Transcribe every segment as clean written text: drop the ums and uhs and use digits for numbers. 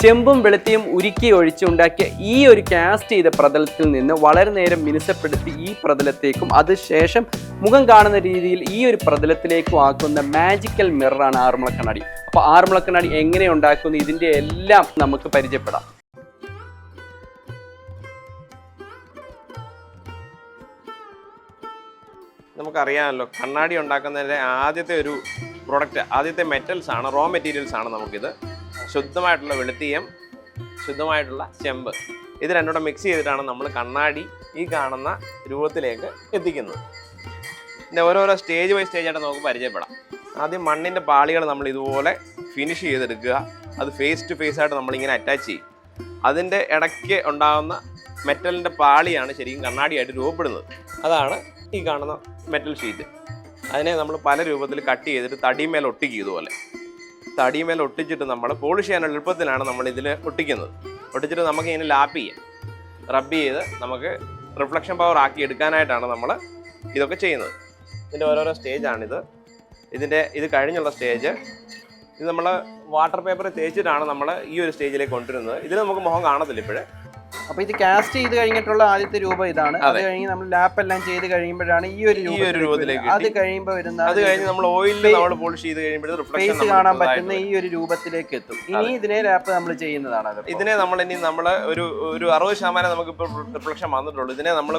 ചെമ്പും വെളുത്തിയും ഉരുക്കി ഒഴിച്ചുണ്ടാക്കിയ ഈ ഒരു കാസ്റ്റ് ചെയ്ത പ്രതലത്തിൽ നിന്ന് വളരെ നേരം മിനുസപ്പെടുത്തി ഈ പ്രതലത്തേക്കും അതിനുശേഷം മുഖം കാണുന്ന രീതിയിൽ ഈ ഒരു പ്രതലത്തിലേക്കും ആക്കുന്ന മാജിക്കൽ മിററാണ് ആറന്മുള കണ്ണാടി. അപ്പോൾ ആറന്മുള കണ്ണാടി എങ്ങനെ ഉണ്ടാക്കുന്നു ഇതിൻ്റെ എല്ലാം നമുക്ക് പരിചയപ്പെടാം. നമുക്കറിയാമല്ലോ, കണ്ണാടി ഉണ്ടാക്കുന്നതിൻ്റെ ആദ്യത്തെ ഒരു പ്രൊഡക്റ്റ്, ആദ്യത്തെ മെറ്റൽസ് ആണ്, റോ മെറ്റീരിയൽസ് ആണ് നമുക്കിത്. ശുദ്ധമായിട്ടുള്ള വെളുത്തീയം, ശുദ്ധമായിട്ടുള്ള ചെമ്പ്, ഇത് രണ്ടുകൂടെ മിക്സ് ചെയ്തിട്ടാണ് നമ്മൾ കണ്ണാടി ഈ കാണുന്ന രൂപത്തിലേക്ക് എത്തിക്കുന്നത്. ഇതിൻ്റെ ഓരോരോ സ്റ്റേജ് ബൈ സ്റ്റേജായിട്ട് നമുക്ക് പരിചയപ്പെടാം. ആദ്യം മണ്ണിൻ്റെ പാളികൾ നമ്മൾ ഇതുപോലെ ഫിനിഷ് ചെയ്തെടുക്കുക. അത് ഫേസ് ടു ഫേസ് ആയിട്ട് നമ്മളിങ്ങനെ അറ്റാച്ച് ചെയ്യും. അതിൻ്റെ ഇടയ്ക്ക് ഉണ്ടാകുന്ന മെറ്റലിൻ്റെ പാളിയാണ് ശരിക്കും കണ്ണാടിയായിട്ട് രൂപപ്പെടുന്നത്. അതാണ് ഈ കാണുന്ന മെറ്റൽ ഷീറ്റ്. അതിനെ നമ്മൾ പല രൂപത്തിൽ കട്ട് ചെയ്തിട്ട് തടിമേൽ ഒട്ടിക്കും. ഇതുപോലെ തടിമേൽ ഒട്ടിച്ചിട്ട് നമ്മൾ പോളിഷ് ചെയ്യാനുള്ള എളുപ്പത്തിലാണ് നമ്മൾ ഇതിൽ ഒട്ടിക്കുന്നത്. ഒട്ടിച്ചിട്ട് നമുക്ക് ഇതിനെ ലാപ്പ് ചെയ്യാം, റബ്ബ് ചെയ്ത് നമുക്ക് റിഫ്ലക്ഷൻ പവർ ആക്കി എടുക്കാനായിട്ടാണ് നമ്മൾ ഇതൊക്കെ ചെയ്യുന്നത്. ഇതിൻ്റെ ഓരോരോ സ്റ്റേജാണിത്. ഇത് കഴിഞ്ഞുള്ള സ്റ്റേജ്, ഇത് നമ്മൾ വാട്ടർ പേപ്പർ തേച്ചിട്ടാണ് നമ്മൾ ഈ ഒരു സ്റ്റേജിലേക്ക് കൊണ്ടുവരുന്നത്. ഇതിൽ നമുക്ക് മുഖം കാണത്തില്ല ഇപ്പോഴേ. അപ്പോൾ ഇത് കാസ്റ്റ് ചെയ്ത് കഴിഞ്ഞിട്ടുള്ള ആദ്യത്തെ രൂപം ഇതാണ്. അത് കഴിഞ്ഞ് നമ്മൾ ലാപ്പ് എല്ലാം ചെയ്ത് കഴിയുമ്പോഴാണ് ഈ ഒരു രൂപത്തിലേക്ക്. അത് കഴിയുമ്പോൾ വരുന്ന, അത് കഴിഞ്ഞ് നമ്മൾ ഓയിലിൽ നമ്മൾ പോളിഷ് ചെയ്ത് കഴിയുമ്പോൾ ഫേസ് കാണാൻ പറ്റുന്ന ഈ ഒരു രൂപത്തിലേക്ക് എത്തും. ഇനി ഇതിനെ ലാപ്പ് നമ്മൾ ചെയ്യുന്നതാണ്. ഇതിനെ നമ്മൾ 60% നമുക്കിപ്പോൾ റിഫ്ലക്ഷൻ വന്നിട്ടുള്ളൂ. ഇതിനെ നമ്മൾ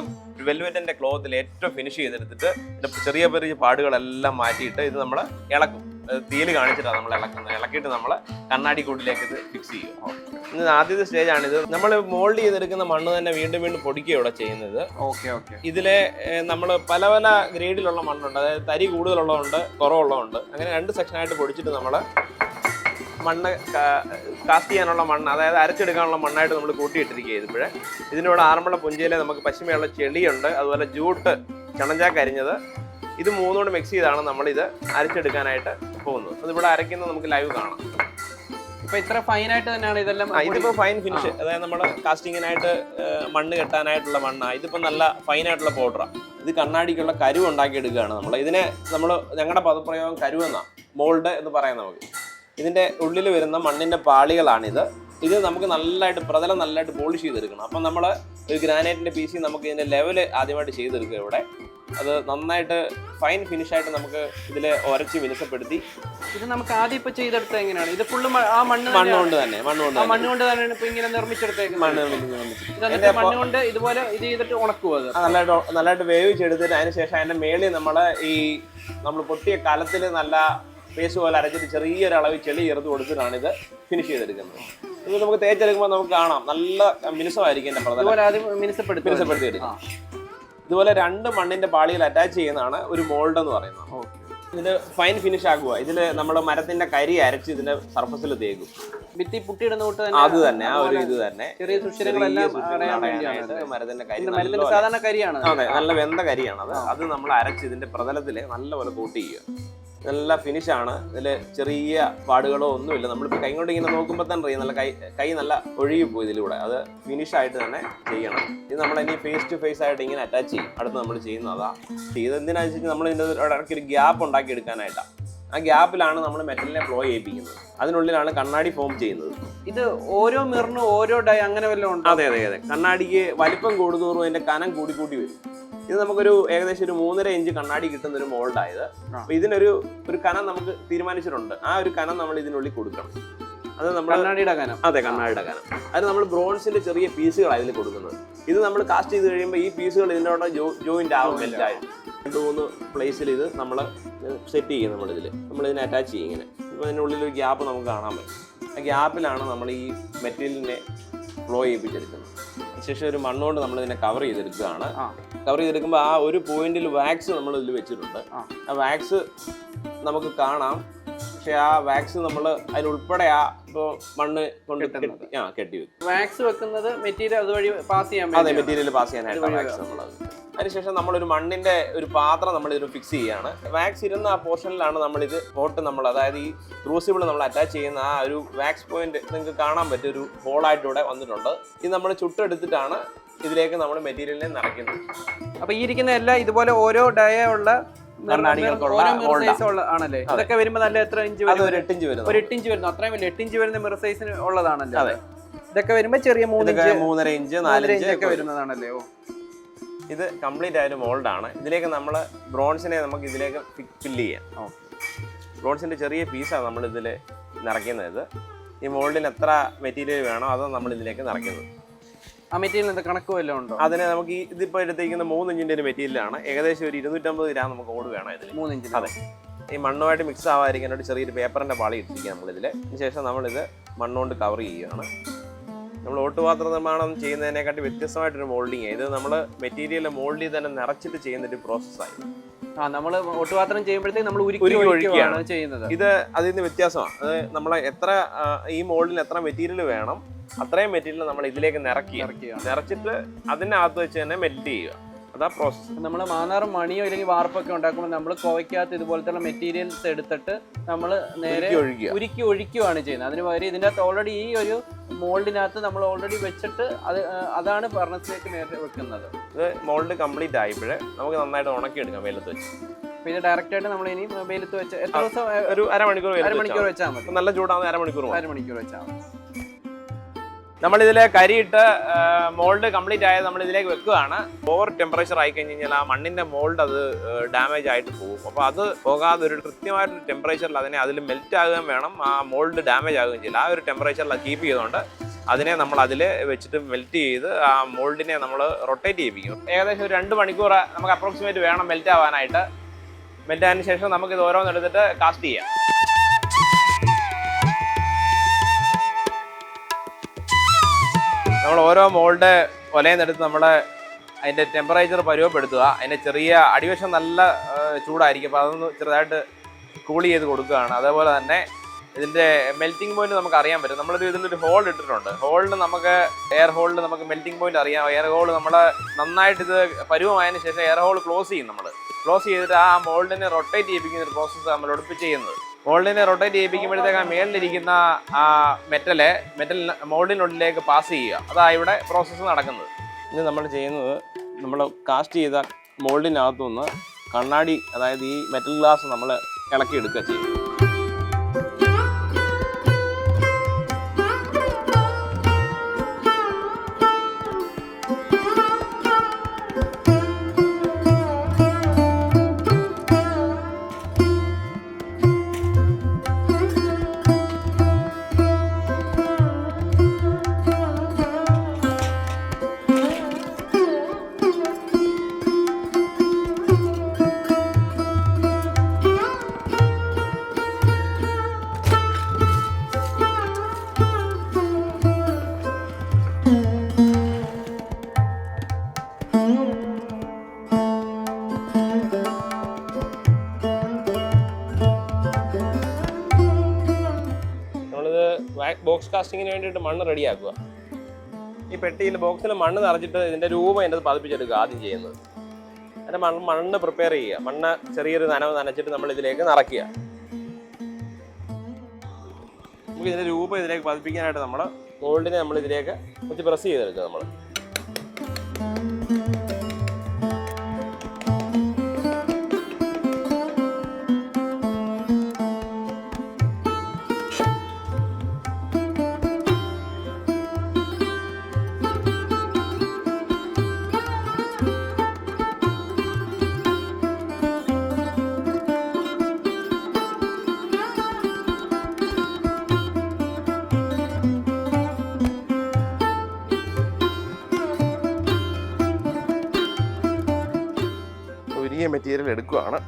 വെൽവെറ്റിന്റെ ക്ലോത്തിൽ ഏറ്റവും ഫിനിഷ് ചെയ്തെടുത്തിട്ട് ചെറിയ ചെറിയ പാടുകളെല്ലാം മാറ്റിയിട്ട് ഇത് നമ്മൾ ഇളക്കും. തീയിൽ കാണിച്ചിട്ടാണ് നമ്മൾ ഇളക്കുന്നത്. ഇളക്കിയിട്ട് നമ്മൾ കണ്ണാടി കൂട്ടിലേക്ക് ഇത് ഫിക്സ് ചെയ്യും. ഇത് ആദ്യത്തെ സ്റ്റേജാണിത്. നമ്മൾ മോൾഡ് ചെയ്തെടുക്കുന്ന മണ്ണ് തന്നെ വീണ്ടും വീണ്ടും പൊടിക്കുക ഇവിടെ ചെയ്യുന്നത്. ഇതിലെ നമ്മൾ പല പല ഗ്രേഡിലുള്ള മണ്ണുണ്ട്. അതായത് തരി കൂടുതലുള്ളതുണ്ട്, കുറവുള്ളതുണ്ട്. അങ്ങനെ 2 സെക്ഷനായിട്ട് പൊടിച്ചിട്ട് നമ്മൾ മണ്ണ് കാസ്റ്റ് ചെയ്യാനുള്ള മണ്ണ്, അതായത് അരച്ചെടുക്കാനുള്ള മണ്ണായിട്ട് നമ്മൾ കൂട്ടിയിട്ടിരിക്കുക. ഇതിപ്പോഴേ ഇതിൻ്റെ കൂടെ ആറന്മുള പുഞ്ചയിലെ നമുക്ക് പശ്ചിമയുള്ള ചെളിയുണ്ട്, അതുപോലെ ജൂട്ട്, ചണഞ്ചാക്ക് അരിഞ്ഞത്, ഇത് മൂന്നോട് മിക്സ് ചെയ്താണ് നമ്മളിത് അരച്ചെടുക്കാനായിട്ട് പോകുന്നത്. അതിവിടെ അരയ്ക്കുന്നത് നമുക്ക് ലൈവ് കാണാം. ഇപ്പൊ ഇത്ര ഫൈനായിട്ട് തന്നെയാണ് ഇതെല്ലാം. ഇതിപ്പോൾ ഫൈൻ ഫിനിഷ്, അതായത് നമ്മൾ കാസ്റ്റിങ്ങിനായിട്ട് മണ്ണ് കെട്ടാനായിട്ടുള്ള മണ്ണാണ്. ഇതിപ്പോൾ നല്ല ഫൈനായിട്ടുള്ള പൗഡറാണ്. ഇത് കണ്ണാടിക്കുള്ള കരുവ് ഉണ്ടാക്കിയെടുക്കുകയാണ് നമ്മൾ. ഇതിനെ ഞങ്ങളുടെ പദപ്രയോഗം കരുവെന്നാണ്, മോൾഡ് എന്ന് പറയാം നമുക്ക്. ഇതിൻ്റെ ഉള്ളിൽ വരുന്ന മണ്ണിൻ്റെ പാളികളാണിത്. ഇത് നമുക്ക് പ്രതലം നല്ലതായിട്ട് പോളിഷ് ചെയ്തെടുക്കണം. അപ്പം നമ്മൾ ഒരു ഗ്രാനൈറ്റിൻ്റെ പീസ് നമുക്ക് ഇതിൻ്റെ ലെവൽ ആദ്യമായിട്ട് ചെയ്തെടുക്കുക ഇവിടെ. അത് നന്നായിട്ട് ഫൈൻ ഫിനിഷായിട്ട് നമുക്ക് ഇതിൽ ഉരച്ച് മിനുസപ്പെടുത്തി ഇത് നമുക്ക് ആദ്യം ഇപ്പൊ ചെയ്തെടുത്ത എങ്ങനെയാണ്? ഇത് ഫുള്ള് ആ മണ്ണുകൊണ്ട് തന്നെ ഇപ്പൊ ഇങ്ങനെ നിർമ്മിച്ചെടുത്തേക്ക്. മണ്ണുകൊണ്ട് ഇതുപോലെ ഇത് ചെയ്തിട്ട് ഉണക്കുക. നല്ലതായിട്ട് വേവിച്ചെടുത്തിട്ട് അതിനുശേഷം അതിന്റെ മേളിൽ നമ്മൾ പൊട്ടിയ കലത്തിൽ നല്ല പേസ്റ്റ് പോലെ അരച്ചിട്ട് ചെറിയൊരളവ് ചെളി ചേർത്ത് കൊടുത്തിട്ടാണ് ഇത് ഫിനിഷ് ചെയ്തെടുക്കുന്നത്. ഇത് നമുക്ക് തേച്ചെടുക്കുമ്പോൾ നമുക്ക് കാണാം നല്ല മിനുസമായിരിക്കും എന്റെ പ്രധാനം മിനുസപ്പെടുത്തി എടുക്കാം. ഇതുപോലെ 2 മണ്ണിന്റെ പാളിയിൽ അറ്റാച്ച് ചെയ്യുന്നതാണ് ഒരു മോൾഡ് എന്ന് പറയുന്നത്. ഇത് ഫൈൻ ഫിനിഷ് ആക്കുക. ഇതിൽ നമ്മൾ മരത്തിന്റെ കരി അരച്ച് ഇതിന്റെ സർഫസിൽ തേക്കും. ഭിത്തി പുട്ടിയിടുന്ന അത് തന്നെ ആ ഒരു ഇത് തന്നെ ചെറിയ സുഷിരങ്ങളെല്ലാം മരത്തിന്റെ കരി, സാധാരണ കരിയാണ്. അതെ, നല്ല വെന്ത കരിയാണത്. അത് നമ്മൾ അരച്ച് ഇതിന്റെ പ്രതലത്തിൽ നല്ലപോലെ കൂട്ടി ചെയ്യുക. നല്ല ഫിനിഷാണ്. ഇതിൽ ചെറിയ പാടുകളോ ഒന്നുമില്ല. നമ്മളിപ്പോൾ കൈ കൊണ്ട് ഇങ്ങനെ നോക്കുമ്പോൾ തന്നെ അറിയാം നല്ല കൈ നല്ല ഒഴുകിപ്പോയി ഇതിലൂടെ. അത് ഫിനിഷായിട്ട് തന്നെ ചെയ്യണം. ഇത് നമ്മൾ ഇനി ഫേസ് ടു ഫേസ് ആയിട്ട് ഇങ്ങനെ അറ്റാച്ച് ചെയ്യും. അടുത്ത് നമ്മൾ ചെയ്യുന്നതാണ്. ഇതെന്തിനാണെന്ന് വെച്ചാൽ നമ്മൾ ഇതിൻ്റെ ഇടയ്ക്ക് ഒരു ഗ്യാപ്പ് ഉണ്ടാക്കി എടുക്കാനായിട്ടാണ്. ആ ഗ്യാപ്പിലാണ് നമ്മൾ മെറ്റലിനെ ഫ്ലോ ചെയ്യിപ്പിക്കുന്നത്. അതിനുള്ളിലാണ് കണ്ണാടി ഫോം ചെയ്യുന്നത്. ഇത് ഓരോ മിറിനും ഓരോ ഡൈ അങ്ങനെ വല്ലതും ഉണ്ട്? അതെ. കണ്ണാടിക്ക് വലിപ്പം കൂടുതോറും അതിൻ്റെ കനം കൂടി വരും. ഇത് നമുക്കൊരു ഏകദേശം ഒരു 3.5 ഇഞ്ച് കണ്ണാടി കിട്ടുന്ന ഒരു മോൾഡായത്. അപ്പൊ ഇതിനൊരു കനം നമുക്ക് തീരുമാനിച്ചിട്ടുണ്ട്. ആ ഒരു കനം നമ്മൾ ഇതിനുള്ളിൽ കൊടുക്കണം. അത് നമ്മൾ കണ്ണാടിയുടെ കനം. അതെ, കണ്ണാടിയുടെ കനം. അത് നമ്മൾ ബ്രോൺസിന്റെ ചെറിയ പീസുകളാണ് ഇതിൽ കൊടുക്കുന്നത്. ഇത് നമ്മൾ കാസ്റ്റ് ചെയ്ത് കഴിയുമ്പോൾ ഈ പീസുകൾ ഇതിനോട് ജോയിന്റ് ആവും. മെൽറ്റായിട്ട് 2-3 പ്ലേസിൽ ഇത് നമ്മൾ സെറ്റ് ചെയ്യും. നമ്മളിതിനെ അറ്റാച്ച് ചെയ്യും ഇങ്ങനെ. ഇപ്പോൾ അതിനുള്ളിൽ ഒരു ഗ്യാപ്പ് നമുക്ക് കാണാൻ പറ്റും. ആ ഗ്യാപ്പിലാണ് നമ്മൾ ഈ മെറ്റീരിയലിനെ ഫ്ലോ ചെയ്യിപ്പിച്ചെടുക്കുന്നത്. ശേഷം ഒരു മണ്ണുകൊണ്ട് നമ്മൾ ഇതിനെ കവർ ചെയ്തെടുക്കുകയാണ്. കവർ ചെയ്തെടുക്കുമ്പോൾ ആ ഒരു പോയിന്റിൽ വാക്സ് നമ്മൾ ഇതിൽ വെച്ചിട്ടുണ്ട്. ആ വാക്സ് നമുക്ക് കാണാം. പക്ഷെ ആ വാക്സ് നമ്മൾ അതിനുൾപ്പെടെ ഇപ്പോൾ മണ്ണ് കൊണ്ട് കെട്ടി വെക്കും. വാക്സ് വെക്കുന്നത് മെറ്റീരിയൽ അതുവഴി പാസ് ചെയ്യാൻ. അതെ, മെറ്റീരിയൽ പാസ് ചെയ്യാനായിട്ട് വാക്സ് നമ്മളത്. അതിനുശേഷം നമ്മളൊരു മണ്ണിന്റെ ഒരു പാത്രം നമ്മൾ ഇതിന് ഫിക്സ് ചെയ്യാണ്. വാക്സ് ഇരുന്ന ആ പോർഷനിലാണ് നമ്മളിത് പോട്ട് അതായത് ഈ ക്രൂസിബിൾ നമ്മൾ അറ്റാച്ച് ചെയ്യുന്ന ആ ഒരു വാക്സ് പോയിന്റ് നിങ്ങൾക്ക് കാണാൻ പറ്റും. ഒരു ഹോളായിട്ടിവിടെ വന്നിട്ടുണ്ട്. ഇത് നമ്മൾ ചുട്ടെടുത്തിട്ടാണ് ഇതിലേക്ക് നമ്മൾ മെറ്റീരിയലിനെ നിറയ്ക്കുന്നത്. അപ്പോൾ ഈ ഇരിക്കുന്ന എല്ലാം ഇതുപോലെ ഓരോ ഡയ ഉള്ള കണ്ണാടികൾക്കുള്ള ആണല്ലേ? ഇതൊക്കെ വരുമ്പോ നല്ല എത്ര ഇഞ്ച് വരും? ഒരു 8 ഇഞ്ച് വരുന്നു. അത്രയും വലിയ 8 ഇഞ്ച് വരുന്ന മിറർ സൈസിന് ഉള്ളതാണല്ലോ. അതെ. ഇതൊക്കെ വരുമ്പോ ചെറിയ 3.5 ഇഞ്ച് 4 ഇഞ്ച് ഒക്കെ വരുന്നതാണല്ലേ? ഇത് കംപ്ലീറ്റ് ആയൊരു മോൾഡാണ്. ഇതിലേക്ക് നമ്മൾ ബ്രോൺസിനെ നമുക്ക് ഇതിലേക്ക് ഫില്ല് ചെയ്യാം. ബ്രോൺസിന്റെ ചെറിയ പീസാണ് നമ്മൾ ഇതിൽ നിറയ്ക്കുന്നത്. ഈ മോൾഡിന് എത്ര മെറ്റീരിയൽ വേണോ അതാണ് നമ്മൾ ഇതിലേക്ക് നിറയ്ക്കുന്നത്. ആ മെറ്റീരിയൽ കണക്ക് വല്ലതും ഉണ്ടോ? അതിനെ നമുക്ക് ഇതിപ്പോൾ എടുത്തിരിക്കുന്ന 3 ഇഞ്ചിന്റെ ഒരു മെറ്റീരിയലാണ്. ഏകദേശം ഒരു 250 ഗ്രാം നമുക്ക് ഓട് വേണം ഇതിൽ. 3 ഇഞ്ച്. അതെ. ഈ മണ്ണുമായിട്ട് മിക്സ് ആവാതിരിക്കാനായിട്ട് ചെറിയൊരു പേപ്പറിന്റെ പാളി ഇട്ടിരിക്കുക നമ്മളിതിൽ. അതിനുശേഷം നമ്മളിത് മണ്ണുകൊണ്ട് കവർ ചെയ്യുകയാണ്. നമ്മൾ ഓട്ടുപാത്ര നിർമ്മാണം ചെയ്യുന്നതിനെക്കാട്ടി വ്യത്യസ്തമായിട്ടൊരു മോൾഡിങ്. ഇത് നമ്മൾ മെറ്റീരിയൽ മോൾഡിൽ തന്നെ നിറച്ചിട്ട് ചെയ്യുന്ന ഒരു പ്രോസസ്സായിരുന്നു. നമ്മൾ ഓട്ടുപാത്രം ചെയ്യുമ്പോഴത്തേക്ക് നമ്മൾ ഉരുക്കി ഒഴിക്കുകയാണ് ചെയ്യുന്നത്. ഇത് അതിൽ നിന്ന് വ്യത്യാസമാണ്. അത് നമ്മൾ എത്ര ഈ മോൾഡിൽ എത്ര മെറ്റീരിയൽ വേണം അത്രയും മെറ്റീരിയൽ നമ്മൾ ഇതിലേക്ക് നിറച്ചിട്ട് അതിനകത്ത് വെച്ച് തന്നെ മെൽറ്റ് ചെയ്യുക. അതാ പ്രോസസ്സ്. നമ്മൾ മാന്നാറും മണിയോ അല്ലെങ്കിൽ വാർപ്പൊക്കെ ഉണ്ടാക്കുമ്പോൾ നമ്മൾ കോവയ്ക്കകത്ത് ഇതുപോലത്തെ മെറ്റീരിയൽസ് എടുത്തിട്ട് നമ്മൾ നേരെ ഉരുക്കി ഒഴിക്കുകയാണ് ചെയ്യുന്നത്. അതിന് പകരം ഇതിൻ്റെ അകത്ത് ഓൾറെഡി ഈ ഒരു മോൾഡിനകത്ത് നമ്മൾ ഓൾറെഡി വെച്ചിട്ട് അതാണ് ഫർണസിലേക്ക് നേരെ വെക്കുന്നത്. ഇത് മോൾഡ് കംപ്ലീറ്റ് ആയപ്പോഴേ നമുക്ക് നന്നായിട്ട് ഉണക്കിയെടുക്കാം വെയിലത്ത് വെച്ച്. അപ്പോൾ ഇത് ഡയറക്റ്റ് ആയിട്ട് നമ്മൾ ഇനി വെയിലത്ത് വെച്ച് എത്ര ദിവസം? ഒരു അരമണിക്കൂർ വെച്ചാൽ മതി. നല്ല ചൂടാവുന്ന അരമണിക്കൂർ വെച്ചാൽ മതി. നമ്മളിതിലെ കരിയിട്ട് മോൾഡ് കംപ്ലീറ്റ് ആയത് നമ്മൾ ഇതിലേക്ക് വെക്കുകയാണ്. ഓവർ ടെമ്പറേച്ചർ ആയി കഴിഞ്ഞ് കഴിഞ്ഞാൽ ആ മണ്ണിന്റെ മോൾഡ് അത് ഡാമേജ് ആയിട്ട് പോകും. അപ്പോൾ അത് പോകാതെ ഒരു കൃത്യമായിട്ടൊരു ടെമ്പറേച്ചറിൽ അതിൽ മെൽറ്റ് ആകുകയും വേണം, ആ മോൾഡ് ഡാമേജ് ആകുകയും ചെയ്യില്ല. ആ ഒരു ടെമ്പറേച്ചറിൽ കീപ്പ് ചെയ്തുകൊണ്ട് അതിനെ നമ്മൾ അതിൽ വെച്ചിട്ട് മെൽറ്റ് ചെയ്ത് ആ മോൾഡിനെ നമ്മൾ റൊട്ടേറ്റ് ചെയ്യിപ്പിക്കും. ഏകദേശം ഒരു 2 മണിക്കൂർ നമുക്ക് അപ്രോക്സിമേറ്റ് വേണം മെൽറ്റ് ആവാനായിട്ട്. മെൽറ്റ് ആയതിനു ശേഷം നമുക്കിത് ഓരോന്നെടുത്തിട്ട് കാസ്റ്റ് ചെയ്യാം. നമ്മൾ ഓരോ മോൾഡ് ഒലയെന്നെടുത്ത് നമ്മൾ അതിൻ്റെ ടെമ്പറേച്ചർ പരുവപ്പെടുത്തുക. അതിൻ്റെ ചെറിയ അടിവശം നല്ല ചൂടായിരിക്കും, അപ്പോൾ അതൊന്ന് ചെറുതായിട്ട് കൂൾ ചെയ്ത് കൊടുക്കുകയാണ്. അതേപോലെ തന്നെ ഇതിൻ്റെ മെൽറ്റിംഗ് പോയിന്റ് നമുക്ക് അറിയാൻ പറ്റും. ഇതിലൊരു ഹോൾ ഇട്ടിട്ടുണ്ട്. ഹോളിൽ നമുക്ക് എയർ ഹോളിൽ നമുക്ക് മെൽറ്റിംഗ് പോയിന്റ് അറിയാം. എയർ ഹോൾ നമ്മൾ നന്നായിട്ട് ഇത് പരുവമായതിനു ശേഷം എയർ ഹോൾ ക്ലോസ് ചെയ്യും. ക്ലോസ് ചെയ്തിട്ട് ആ മോൾഡിനെ റൊട്ടേറ്റ് ചെയ്യിപ്പിക്കുന്ന ഒരു പ്രോസസ്സ് നമ്മൾ ഒളിപ്പിച്ച് ചെയ്യുന്നത്. മോൾഡിനെ റൊട്ടേറ്റ് ചെയ്യിപ്പിക്കുമ്പോഴത്തേക്ക് ആ മേളിലിരിക്കുന്ന ആ മെറ്റൽ മോൾഡിനുള്ളിലേക്ക് പാസ് ചെയ്യുക. അതാണ് ഇവിടെ പ്രോസസ്സ് നടക്കുന്നത്. ഇനി നമ്മൾ ചെയ്യുന്നത്, നമ്മൾ കാസ്റ്റ് ചെയ്ത മോൾഡിനകത്തുനിന്ന് കണ്ണാടി, അതായത് ഈ മെറ്റൽ ഗ്ലാസ് നമ്മൾ ഇളക്കിയെടുക്കുക ചെയ്യും. ബോക്സ് കാസ്റ്റിങ്ങിന് വേണ്ടിയിട്ട് മണ്ണ് റെഡിയാക്കുക. ഈ പെട്ടിയിൽ ബോക്സിൽ മണ്ണ് നിറച്ചിട്ട് ഇതിൻ്റെ രൂപം അതിൻ്റെ പതിപ്പിച്ചെടുക്കുക ആദ്യം ചെയ്യുന്നത്. അതിൻ്റെ മണ്ണ് പ്രിപ്പയർ ചെയ്യുക. മണ്ണ് ചെറിയൊരു നനച്ചിട്ട് നമ്മൾ ഇതിലേക്ക് നിറയ്ക്കുക. നമുക്ക് ഇതിൻ്റെ രൂപം ഇതിലേക്ക് പതിപ്പിക്കാനായിട്ട് നമ്മൾ മോൾഡിനെ നമ്മൾ ഇതിലേക്ക് കുറച്ച് പ്രസ് ചെയ്തെടുക്കുക. നമ്മൾ മെറ്റീരിയൽ എടുക്കുകയാണ്.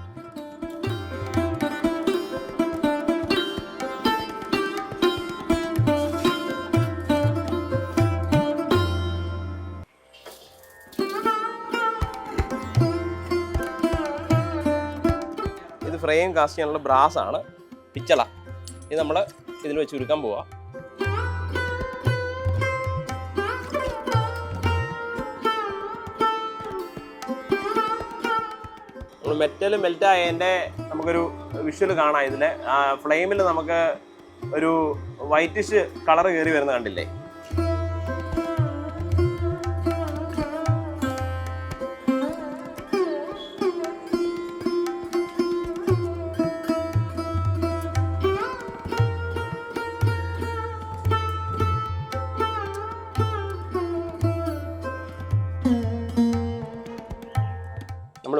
ഇത് ഫ്രെയിം കാസ്റ്റ് ചെയ്യാനുള്ള ബ്രാസ് ആണ്, പിച്ചള. ഇത് നമ്മൾ ഇതിൽ വെച്ച് ഉരുക്കാൻ പോവാം. മെറ്റൽ മെൽറ്റ് ആയതിൻ്റെ നമുക്കൊരു വിഷ്വൽ കാണാം. ഇതിൽ ഫ്ലെയിമിൽ നമുക്ക് ഒരു വൈറ്റിഷ് കളർ കയറി വരുന്നത് കണ്ടില്ലേ?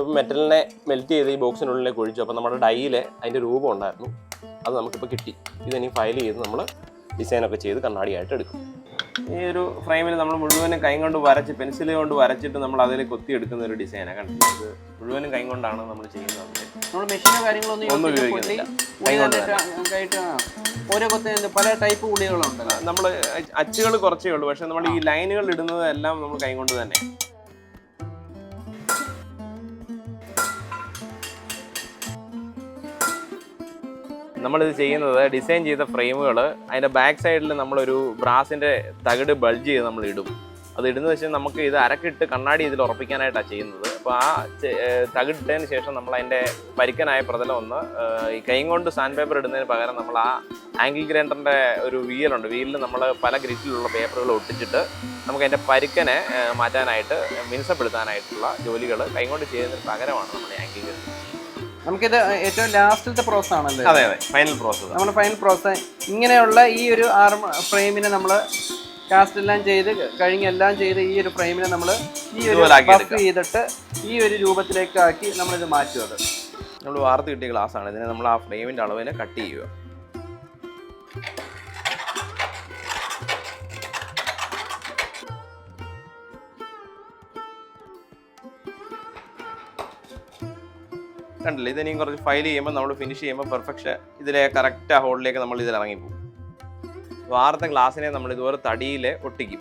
നമ്മളിപ്പോൾ മെറ്റലിനെ മെൽറ്റ് ചെയ്ത് ഈ ബോക്സിനുള്ളിലേക്ക് ഒഴിച്ചു. അപ്പോൾ നമ്മുടെ ഡൈയിൽ അതിൻ്റെ രൂപം ഉണ്ടായിരുന്നു, അത് നമുക്കിപ്പോൾ കിട്ടി. ഇതിനി ഫയൽ ചെയ്ത് നമ്മൾ ഡിസൈനൊക്കെ ചെയ്ത് കണ്ണാടിയായിട്ട് എടുക്കും. ഈ ഒരു ഫ്രെയിമിൽ നമ്മൾ മുഴുവനും കൈ കൊണ്ട് വരച്ച് പെൻസിൽ കൊണ്ട് വരച്ചിട്ട് നമ്മൾ അതിൽ കൊത്തി എടുക്കുന്ന ഒരു ഡിസൈനാണ് കണ്ടിട്ട്. ഇത് മുഴുവനും കൈ കൊണ്ടാണ് നമ്മൾ ചെയ്യുന്നത്. നമ്മൾ മെഷീനോ കാര്യങ്ങളൊന്നും ഉപയോഗിക്കുന്നില്ല. ഓരോ കൊത്തി പല ടൈപ്പ് ഉള്ളികളുണ്ട്. നമ്മൾ അച്ചുകൾ കുറച്ചേ ഉള്ളൂ, പക്ഷെ നമ്മൾ ഈ ലൈനുകൾ ഇടുന്നത് എല്ലാം നമ്മൾ കൈ കൊണ്ട് തന്നെ. നമ്മളിത് ചെയ്യുന്നത് ഡിസൈൻ ചെയ്ത ഫ്രെയിമുകൾ അതിൻ്റെ ബാക്ക് സൈഡിൽ നമ്മളൊരു ബ്രാസിൻ്റെ തകിട് ബൾജ് ചെയ്ത് നമ്മൾ ഇടും. അത് ഇടുന്നത് വെച്ചാൽ നമുക്ക് ഇത് അരക്കിട്ട് കണ്ണാടി ഇതിൽ ഉറപ്പിക്കാനായിട്ടാണ് ചെയ്യുന്നത്. അപ്പോൾ ആ തകിട്ടതിന് ശേഷം നമ്മൾ അതിൻ്റെ പരിക്കനായ പ്രതലം ഒന്ന് ഈ കൈ കൊണ്ട് സാൻഡ് പേപ്പർ ഇടുന്നതിന് പകരം നമ്മൾ ആ ആംഗിൾ ഗ്രൈൻഡറിൻ്റെ ഒരു വീലുണ്ട്, വീലിൽ നമ്മൾ പല ഗ്രിറ്റിലുള്ള പേപ്പറുകൾ ഒട്ടിച്ചിട്ട് നമുക്ക് അതിൻ്റെ പരിക്കനെ മാറ്റാനായിട്ട് മിനുസപ്പെടുത്താനായിട്ടുള്ള ജോലികൾ കൈ കൊണ്ട് ചെയ്യുന്നതിന് പകരമാണ് നമ്മൾ ആംഗിൾ ഗ്രൈൻഡർ. നമുക്കിത് ഏറ്റവും ലാസ്റ്റിലത്തെ പ്രോസസ് ആണല്ലോ. അതെ അതെ, ഫൈനൽ പ്രോസസ്. നമ്മൾ ഫൈനൽ പ്രോസസ് ഇങ്ങനെയുള്ള ഈ ഒരു ആർം ഫ്രെയിമിനെ നമ്മൾ കാസ്റ്റ് എല്ലാം ചെയ്ത് എല്ലാം ചെയ്ത് ഈ ഒരു ഫ്രെയിമിനെ നമ്മൾ ഈ ഒരു ബഫ് ചെയ്തിട്ട് ഈ ഒരു രൂപത്തിലേക്ക് ആക്കി നമ്മളിത് മാറ്റും. അത് നമ്മൾ വാർത്ത് കിട്ടിയ ഗ്ലാസ് ആണ്. ഇതിനെ നമ്മൾ ആ ഫ്രെയിമിൻ്റെ അളവിനെ കട്ട് ചെയ്യുക. കണ്ടില്ലേ, ഇതിനെയും കുറച്ച് ഫയൽ ചെയ്യുമ്പോൾ നമ്മൾ ഫിനിഷ് ചെയ്യുമ്പോൾ പെർഫെക്ഷൻ ഇതിലെ കറക്റ്റ് ആ ഹോളിലേക്ക് നമ്മൾ ഇതിൽ ഇറങ്ങിപ്പോകും. വാർത്ത ഗ്ലാസ്സിനെ നമ്മൾ ഇതുപോലെ തടിയിൽ ഒട്ടിക്കും.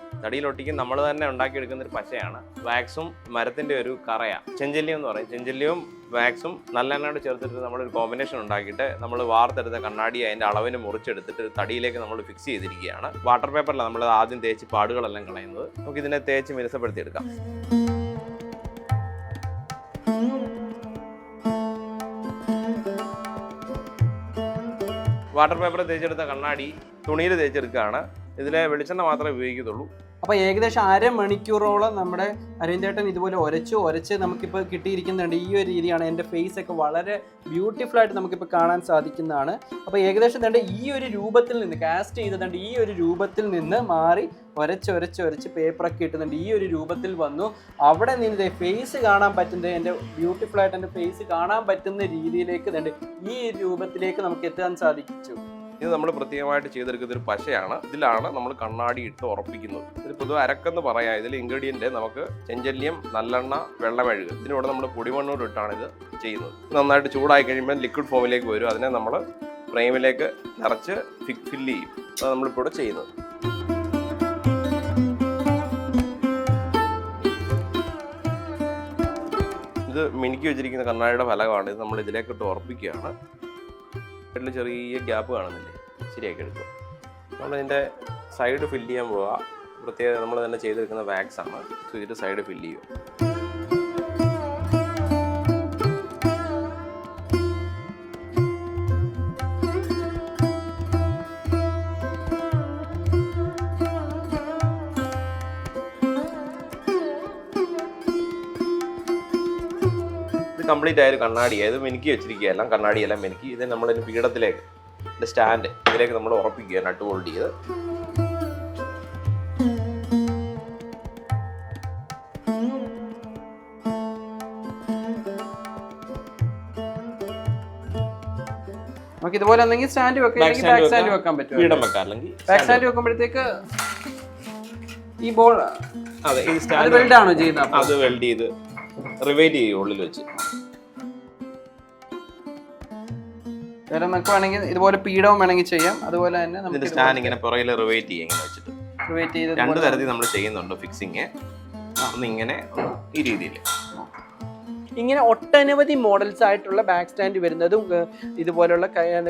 നമ്മൾ തന്നെ ഉണ്ടാക്കിയെടുക്കുന്ന ഒരു പശയാണ്. വാക്സും മരത്തിൻ്റെ ഒരു കറയാണ്, ചെഞ്ചല്യം എന്ന് പറയും. ചെഞ്ചല്യവും വാക്സും നല്ലെണ്ണയോട് ചേർത്തിട്ട് നമ്മളൊരു കോമ്പിനേഷൻ ഉണ്ടാക്കിയിട്ട് നമ്മൾ വാർത്തെടുത്ത കണ്ണാടി അതിൻ്റെ അളവിന് മുറിച്ചെടുത്തിട്ട് തടിയിലേക്ക് നമ്മൾ ഫിക്സ് ചെയ്തിരിക്കുകയാണ്. വാട്ടർ പേപ്പറിലാണ് നമ്മൾ ആദ്യം തേച്ച് പാടുകളെല്ലാം കളയുന്നത്. നമുക്ക് ഇതിനെ തേച്ച് മിനുസപ്പെടുത്തിയെടുക്കാം. വാട്ടർ പേപ്പർ തേച്ചെടുത്ത കണ്ണാടി തുണിയിൽ തേച്ചെടുക്കുകയാണ്. ഇതിലെ വെളിച്ചെണ്ണ മാത്രമേ ഉപയോഗിക്കത്തുള്ളൂ. അപ്പോൾ ഏകദേശം അരമണിക്കൂറോളം നമ്മുടെ അരവിന്ദേട്ടൻ ഇതുപോലെ ഉരച്ച് നമുക്കിപ്പോൾ കിട്ടിയിരിക്കുന്നുണ്ട്. ഈ ഒരു രീതിയാണ്. എൻ്റെ ഫേസൊക്കെ വളരെ ബ്യൂട്ടിഫുൾ ആയിട്ട് നമുക്കിപ്പോൾ കാണാൻ സാധിക്കുന്നതാണ്. അപ്പോൾ ഏകദേശം തന്നെ ഈ ഒരു രൂപത്തിൽ നിന്ന് കാസ്റ്റ് ചെയ്തതുണ്ട്, ഈ ഒരു രൂപത്തിൽ നിന്ന് മാറി ഉരച്ച് പേപ്പറൊക്കെ ഇട്ടുന്നുണ്ട്. ഈ ഒരു രൂപത്തിൽ വന്നു. അവിടെ നിന്ന് ഫേസ് കാണാൻ പറ്റുന്നത്, എൻ്റെ ബ്യൂട്ടിഫുൾ ആയിട്ട് എൻ്റെ ഫേസ് കാണാൻ പറ്റുന്ന രീതിയിലേക്ക് തന്നെ ഈ രൂപത്തിലേക്ക് നമുക്ക് എത്താൻ സാധിച്ചു. ഇത് നമ്മൾ പ്രത്യേകമായിട്ട് ചെയ്തെടുക്കുന്ന ഒരു പശയാണ്. ഇതിലാണ് നമ്മൾ കണ്ണാടി ഇട്ട് ഉറപ്പിക്കുന്നത്. ഇത് പൊതുവെ അരക്കെന്ന് പറയാം. ഇതിൽ ഇൻഗ്രീഡിയൻറ്റ് നമുക്ക് ചെഞ്ചല്യം, നല്ലെണ്ണ, വെള്ളമെഴുക്, ഇതിനോട് നമ്മൾ പൊടിമണ്ണോട് ഇട്ടാണ് ഇത് ചെയ്യുന്നത്. നന്നായിട്ട് ചൂടായി കഴിയുമ്പോൾ ലിക്വിഡ് ഫോമിലേക്ക് വരും. അതിനെ നമ്മൾ ഫ്രെയിമിലേക്ക് നിറച്ച് ഫില്ല് ചെയ്യും. അതാണ് നമ്മളിപ്പോൾ ഇവിടെ ചെയ്യുന്നത്. ഇത് മിനുക്കി വെച്ചിരിക്കുന്ന കണ്ണാടിയുടെ ഫലകമാണ്. ഇത് നമ്മൾ ഇതിലേക്കിട്ട് ഉറപ്പിക്കുകയാണ്. സൈഡിൽ ചെറിയ ഗ്യാപ്പ് കാണുന്നില്ലേ, ശരിയാക്കി എടുക്കുക. നമ്മളിതിൻ്റെ സൈഡ് ഫില്ല് ചെയ്യാൻ പോവുക. പ്രത്യേകം നമ്മൾ തന്നെ ചെയ്തെടുക്കുന്ന വാക്സ് ആണ്. സോ ഇതിൻ്റെ സൈഡ് ഫില്ല് ചെയ്യുക. കംപ്ലീറ്റ് ആയൊരു കണ്ണാടിയാണ്. ഇത് മിനുക്കി വെച്ചിരിക്കുക, എല്ലാം കണ്ണാടിയെല്ലാം മിനുക്കി. ഇത് നമ്മളൊരു പീഠത്തിലേക്ക് സ്റ്റാൻഡ് ഇതിലേക്ക് നമ്മൾ ഉറപ്പിക്കുക, നട്ട് ഹോൾഡ് ചെയ്ത്. നമുക്ക് ഇതുപോലെ എന്തെങ്കിലും സ്റ്റാൻഡ് വെക്കാൻ പറ്റും. പീഠം വെക്കാം, അല്ലെങ്കിൽ ബാക്ക് സ്റ്റാൻഡ് വെക്കുമ്പോഴത്തേക്ക് ഈ ബോൾ അതെ ഈ സ്റ്റാൻഡ് വെൽഡ് ആണോ ചെയ്യുന്നത്? അത് വെൽഡ് ചെയ്ത് റിവൈറ്റ് ചെയ്യും ഉള്ളിൽ വെച്ച്. വേറെ നമുക്ക് വേണമെങ്കിൽ ഇതുപോലെ പീഠവും വേണമെങ്കിൽ ചെയ്യാം. അതുപോലെ തന്നെ നമുക്ക് സ്റ്റാൻഡ് ഇങ്ങനെ പുറകിൽ റിവൈറ്റ് ചെയ്യാം, ഇങ്ങനെ വെച്ചിട്ട് റിവൈറ്റ് ചെയ്ത് രണ്ട് തരത്തിൽ നമ്മൾ ചെയ്യുന്നുണ്ട് ഫിക്സിങ്. ഒന്ന് ഇങ്ങനെ, ഈ രീതിയിൽ. ഇങ്ങനെ ഒട്ടനവധി മോഡൽസ് ആയിട്ടുള്ള ബാക്ക് സ്റ്റാൻഡ് വരുന്നതും ഇതുപോലുള്ള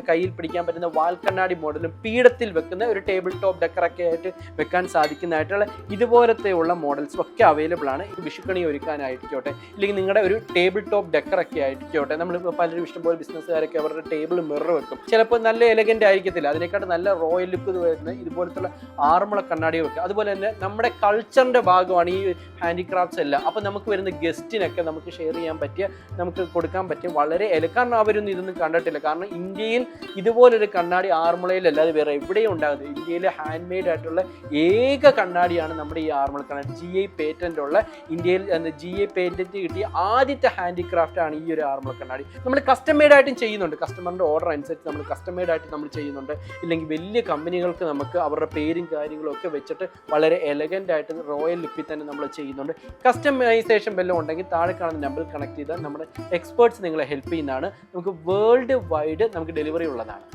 കയ്യിൽ പിടിക്കാൻ പറ്റുന്ന വാൽക്കണ്ണാടി മോഡലും പീഠത്തിൽ വെക്കുന്ന ഒരു ടേബിൾ ടോപ്പ് ഡെക്കറൊക്കെ ആയിട്ട് വെക്കാൻ സാധിക്കുന്നതായിട്ടുള്ള ഇതുപോലത്തെ ഉള്ള മോഡൽസും ഒക്കെ അവൈലബിൾ ആണ്. വിഷുക്കണി ഒരുക്കാനായിരിക്കോട്ടെ, ഇല്ലെങ്കിൽ നിങ്ങളുടെ ഒരു ടേബിൾ ടോപ്പ് ഡെക്കറൊക്കെ ആയിരിക്കോട്ടെ. നമ്മൾ പലരും ഇഷ്ടംപോലെ ബിസിനസ്സുകാരൊക്കെ അവരുടെ ടേബിൾ മിറർ വെക്കും. ചിലപ്പോൾ നല്ല എലഗൻ്റ് ആയിരിക്കത്തില്ല, അതിനെക്കാട്ടും നല്ല റോയൽ ലുക്ക് വരുന്ന ഇതുപോലത്തുള്ള ആറന്മുള കണ്ണാടി വെക്കുക. അതുപോലെ തന്നെ നമ്മുടെ കൾച്ചറിൻ്റെ ഭാഗമാണ് ഈ ഹാൻഡിക്രാഫ്റ്റ്സ് എല്ലാം. അപ്പോൾ നമുക്ക് വരുന്ന ഗസ്റ്റിനൊക്കെ നമുക്ക് ഷെയർ ചെയ്യാൻ ചെയ്യാൻ പറ്റിയ, നമുക്ക് കൊടുക്കാൻ പറ്റിയ വളരെ കാരണം അവരൊന്നും ഇതൊന്നും കണ്ടിട്ടില്ല. കാരണം ഇന്ത്യയിൽ ഇതുപോലൊരു കണ്ണാടി ആറന്മുളയിലല്ലാതെ വേറെ എവിടെയും ഉണ്ടാകുന്നത്. ഇന്ത്യയിലെ ഹാൻഡ് മെയ്ഡ് ആയിട്ടുള്ള ഏക കണ്ണാടിയാണ് നമ്മുടെ ഈ ആറന്മുള കണ്ണാടി. GI പേറ്റന്റ് ഉള്ള, ഇന്ത്യയിൽ GI പേറ്റന്റ് കിട്ടിയ ആദ്യത്തെ ഹാൻഡിക്രാഫ്റ്റ് ആണ് ഈ ഒരു ആറന്മുള കണ്ണാടി. നമ്മൾ കസ്റ്റം മെയ്ഡ് ആയിട്ടും ചെയ്യുന്നുണ്ട്, കസ്റ്റമറിന്റെ ഓർഡർ അനുസരിച്ച് നമ്മൾ കസ്റ്റം മെയ്ഡ് ആയിട്ട് നമ്മൾ ചെയ്യുന്നുണ്ട്. ഇല്ലെങ്കിൽ വലിയ കമ്പനികൾക്ക് നമുക്ക് അവരുടെ പേരും കാര്യങ്ങളും ഒക്കെ വെച്ചിട്ട് വളരെ എലഗന്റ് ആയിട്ട് റോയൽ ലുക്കിൽ തന്നെ നമ്മൾ ചെയ്യുന്നുണ്ട്. കസ്റ്റമൈസേഷൻ വല്ലതും ഉണ്ടെങ്കിൽ താഴെ കാണുന്ന നമ്പറിൽ കണക്ട് ചെയ്താൽ നമ്മുടെ എക്സ്പേർട്സ് നിങ്ങളെ ഹെൽപ്പ് ചെയ്യുന്നതാണ്. നമുക്ക് വേൾഡ് വൈഡ് നമുക്ക് ഡെലിവറി ഉള്ളതാണ്.